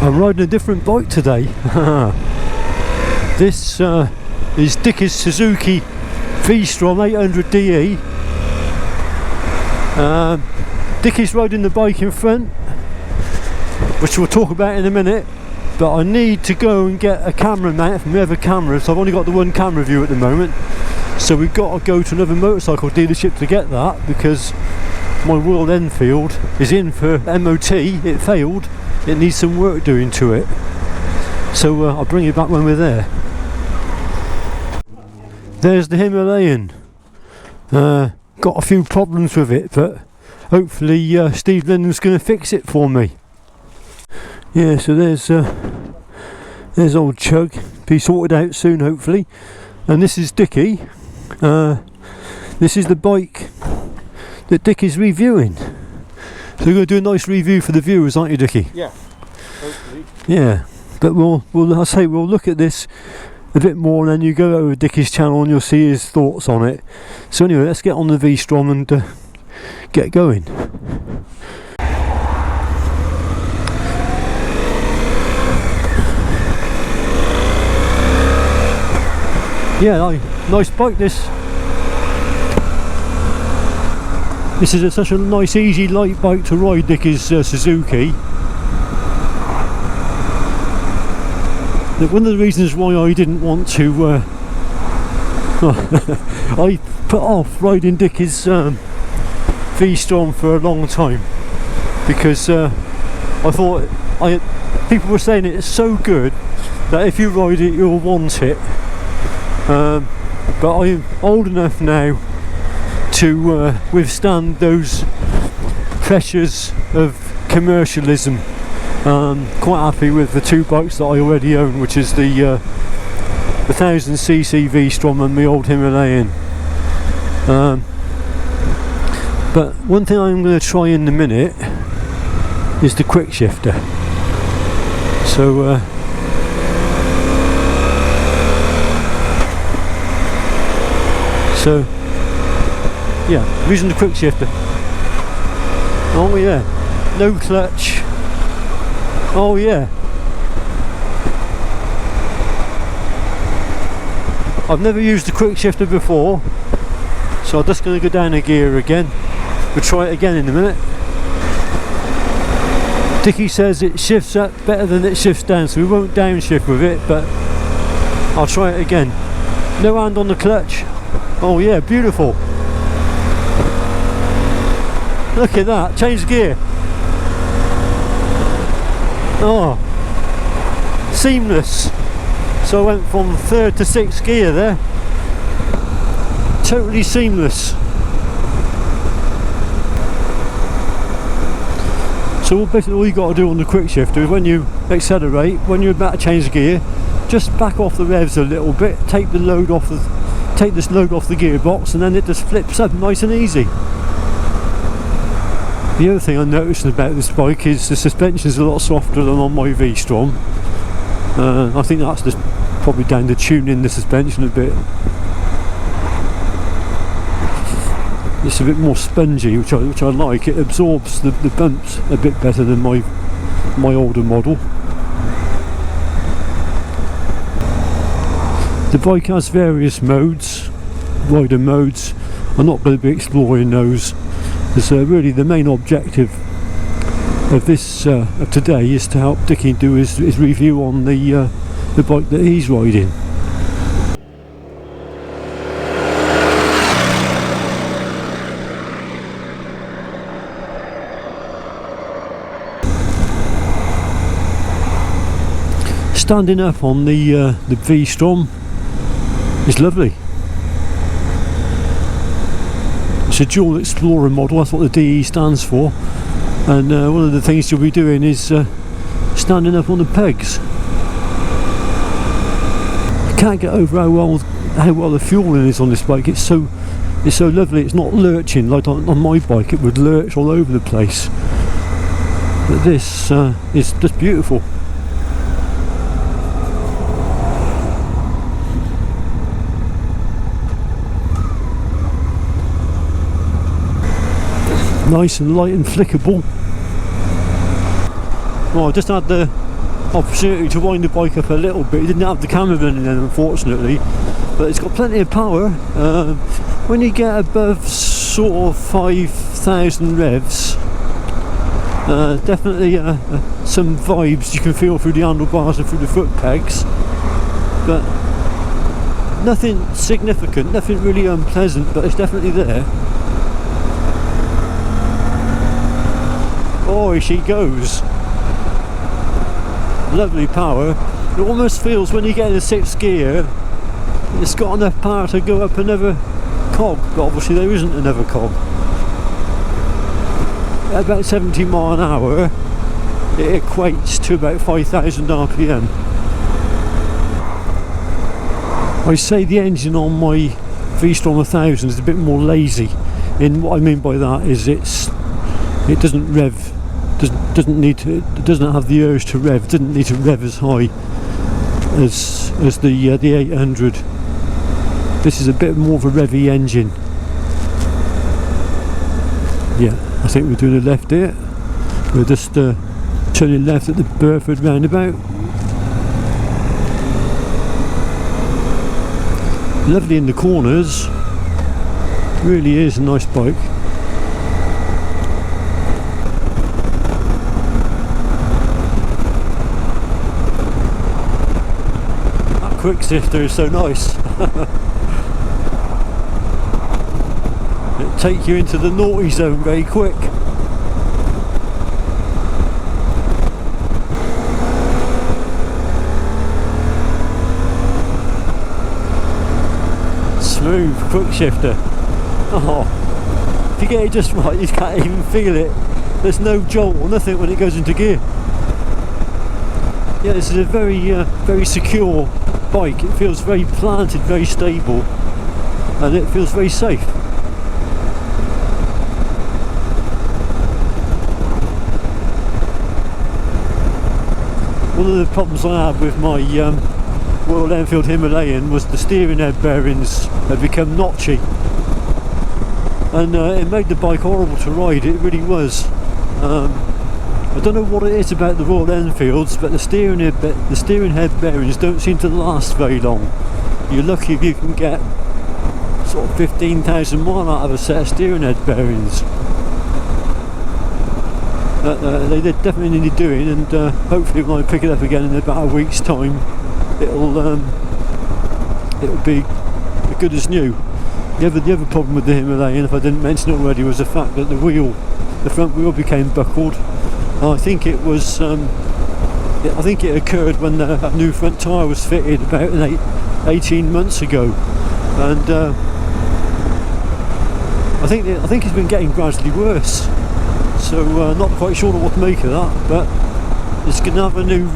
I'm riding a different bike today. This is Dickies Suzuki V-Strom 800DE. Dickie's riding the bike in front, which we'll talk about in a minute, but I need to go and get a camera mount from the other camera, so I've only got the one camera view at the moment, so we've got to go to another motorcycle dealership to get that, because my Royal Enfield is in for MOT. It failed, it needs some work doing to it, so I'll bring you back when we're there. There's the Himalayan. Got a few problems with it, but hopefully Steve Lennon's going to fix it for me. Yeah, so there's old Chug. Be sorted out soon, hopefully. And this is Dickie. This is the bike that Dickie's reviewing. So you're going to do a nice review for the viewers, aren't you, Dickie? Yeah, hopefully. Yeah, but we'll look at this a bit more, and then you go over Dickie's channel and you'll see his thoughts on it. So anyway, let's get on the V-Strom and get going. Yeah, nice bike this. This is such a nice, easy, light bike to ride, Dickie's Suzuki. One of the reasons why I didn't want to I put off riding Dickie's V-Strom for a long time, because I thought people were saying it's so good that if you ride it you'll want it, but I'm old enough now to withstand those pressures of commercialism. Quite happy with the two bikes that I already own, which is the 1000cc V-Strom and the old Himalayan. But one thing I'm going to try in a minute is the quick shifter. So yeah, using the quick shifter. Oh yeah, no clutch. Oh yeah. I've never used the quick shifter before, so I'm just going to go down a gear again. We'll try it again in a minute. Dickie says it shifts up better than it shifts down, so we won't downshift with it, but I'll try it again. No hand on the clutch. Oh yeah, beautiful. Look at that, change gear. Oh, seamless. So I went from 3rd to 6th gear there. Totally seamless. So basically all you got to do on the quick shifter is when you accelerate, when you're about to change gear, just back off the revs a little bit, take this load off the gearbox, and then it just flips up nice and easy. The other thing I noticed about this bike is the suspension is a lot softer than on my V-Strom. I think that's just probably down to tuning the suspension a bit. It's a bit more spongy, which I like. It absorbs the bumps a bit better than my older model. The bike has various modes, rider modes. I'm not going to be exploring those. Because really the main objective of this of today is to help Dickie do his review on the bike that he's riding. Standing up on the V-Strom is lovely. It's a dual explorer model, that's what the DE stands for, and one of the things you'll be doing is standing up on the pegs. I can't get over how well the fueling is on this bike. It's so lovely. It's not lurching like on my bike. It would lurch all over the place, but this is just beautiful. Nice and light and flickable. Well, I just had the opportunity to wind the bike up a little bit. It didn't have the camera running then, unfortunately, but it's got plenty of power. When you get above sort of 5,000 revs, definitely some vibes you can feel through the handlebars and through the foot pegs, but nothing significant, nothing really unpleasant, but it's definitely there. Oh, here she goes. Lovely power. It almost feels when you get in the 6th gear, it's got enough power to go up another cog, but obviously there isn't another cog. At about 70 mile an hour, it equates to about 5,000 RPM. I say the engine on my V-Strom 1000 is a bit more lazy, and what I mean by that is it doesn't rev, it doesn't have the urge to rev, it doesn't need to rev as high as the 800. This is a bit more of a revvy engine. Yeah, I think we're doing a left here. We're just turning left at the Burford roundabout. Lovely in the corners. Really is a nice bike. That quick shifter is so nice. It'll take you into the naughty zone very quick. Smooth quick shifter. Oh, if you get it just right, you can't even feel it. There's no jolt or nothing when it goes into gear. Yeah, this is a very secure bike. It feels very planted, very stable, and it feels very safe. One of the problems I had with my Royal Enfield Himalayan was the steering head bearings had become notchy, and it made the bike horrible to ride. It really was. I don't know what it is about the Royal Enfields, but the steering head bearings don't seem to last very long. You're lucky if you can get sort of 15,000 mile out of a set of steering head bearings. They definitely need doing, and hopefully when I pick it up again in about a week's time, it'll be as good as new. The other problem with the Himalayan, if I didn't mention it already, was the fact that the front wheel became buckled. I think it was I think it occurred when a new front tyre was fitted about 18 months ago, and I think it's been getting gradually worse. So not quite sure what to make of that, but it's going to have a new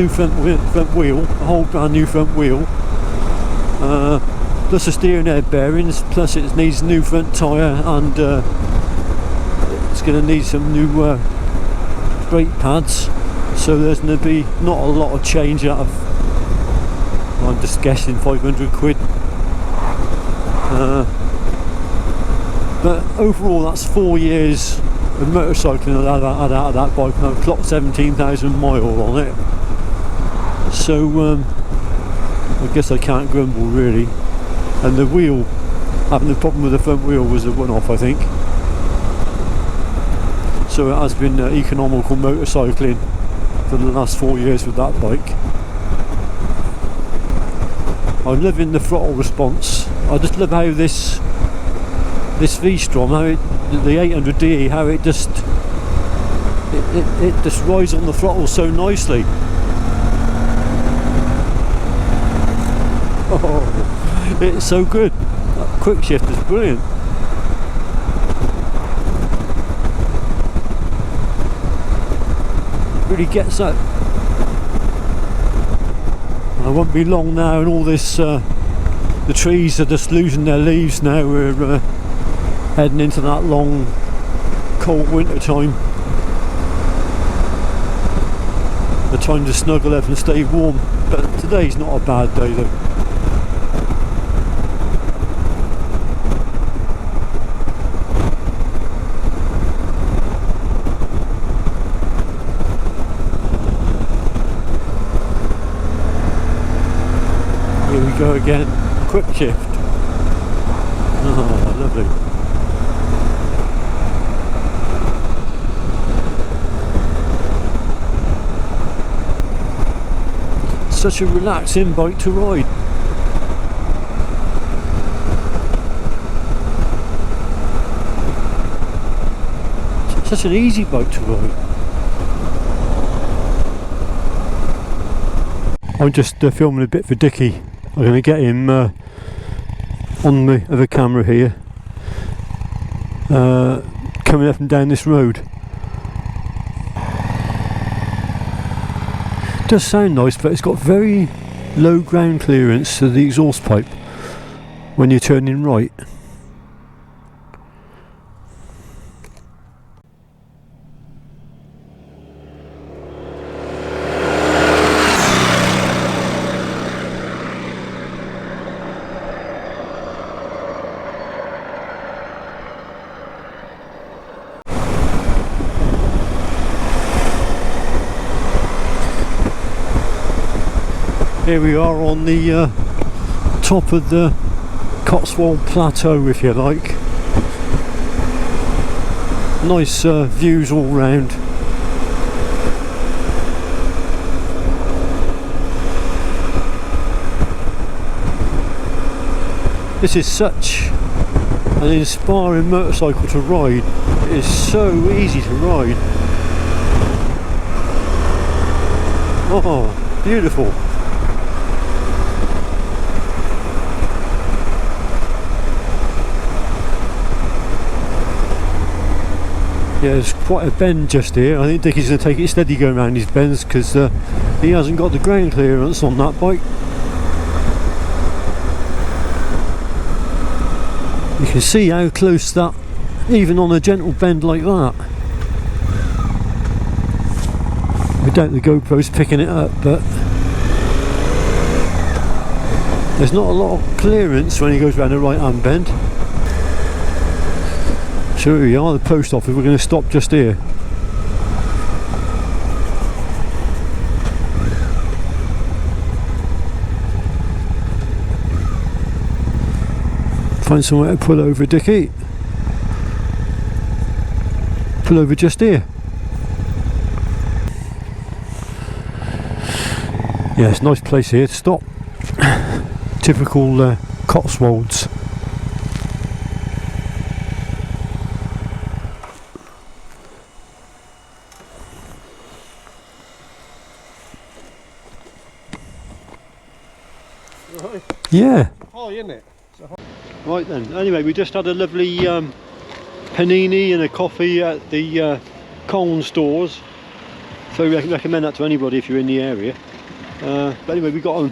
front wheel, a whole brand new front wheel, plus the steering head bearings, plus it needs a new front tyre, and it's going to need some new brake pads. So there's going to be not a lot of change out of, I'm just guessing, 500 quid. But overall, that's 4 years of motorcycling out of that bike, and I've clocked 17,000 miles on it. So I guess I can't grumble really. And the wheel, having the problem with the front wheel, was a one-off, I think. So it has been economical motorcycling for the last 4 years with that bike. I'm loving the throttle response. I just love how this V-Strom, the 800DE, how it just rides on the throttle so nicely. Oh, it's so good. That quick shift is brilliant. It really gets that. I won't be long now, and all this the trees are just losing their leaves now. We're heading into that long cold winter time, the time to snuggle up and stay warm, but today's not a bad day though. again. Quick shift. Oh, lovely. Such a relaxing bike to ride. Such an easy bike to ride. I'm just filming a bit for Dickie. I'm going to get him on the other camera here, coming up and down this road. It does sound nice, but it's got very low ground clearance to the exhaust pipe when you're turning right. Here we are on the top of the Cotswold Plateau, if you like. Nice views all round. This is such an inspiring motorcycle to ride. It is so easy to ride. Oh, beautiful. Yeah, there's quite a bend just here. I think Dickie's going to take it steady going around these bends because he hasn't got the ground clearance on that bike. You can see how close that, even on a gentle bend like that. I doubt the GoPro's picking it up, but there's not a lot of clearance when he goes around a right hand bend. So here we are, the post office. We're going to stop just here. Find somewhere to pull over, Dickie. Pull over just here. Yeah, it's a nice place here to stop. Typical Cotswolds. Right. Yeah. Oh, isn't it? Right then. Anyway, we just had a lovely panini and a coffee at the Colne stores. So I can recommend that to anybody if you're in the area. But anyway, we've got to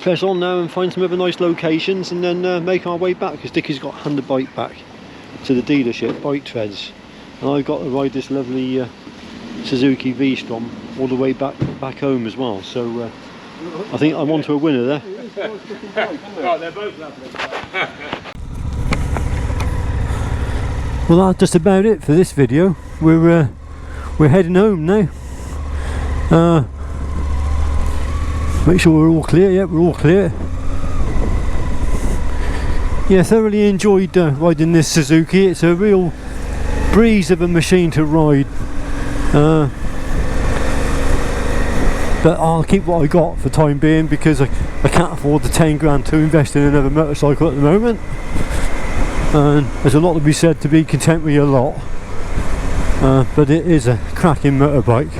press on now and find some other nice locations and then make our way back, because Dickie's got to hand the bike back to the dealership, Bike Treads, and I've got to ride this lovely Suzuki V-Strom all the way back home as well. So I think I'm onto a winner there. Right, they're both lovely. Well, that's just about it for this video. We're heading home now. Make sure we're all clear. Yep, we're all clear. Yeah, thoroughly enjoyed riding this Suzuki. It's a real breeze of a machine to ride. But I'll keep what I got for the time being, because I can't afford the 10 grand to invest in another motorcycle at the moment. And there's a lot to be said to be content with your lot. But it is a cracking motorbike.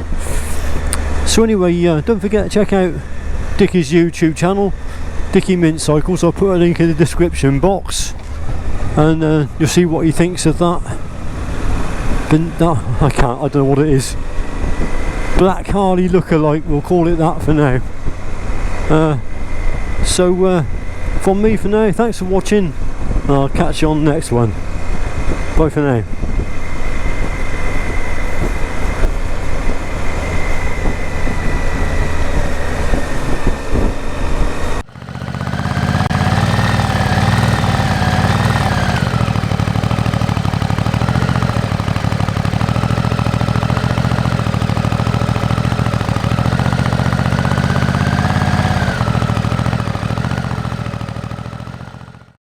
So anyway, don't forget to check out Dickie's YouTube channel, Dickie Mint Cycles. I'll put a link in the description box, and you'll see what he thinks of that. But no, I don't know what it is. Black Harley lookalike, we'll call it that for now. So from me for now, thanks for watching, and I'll catch you on the next one. Bye for now.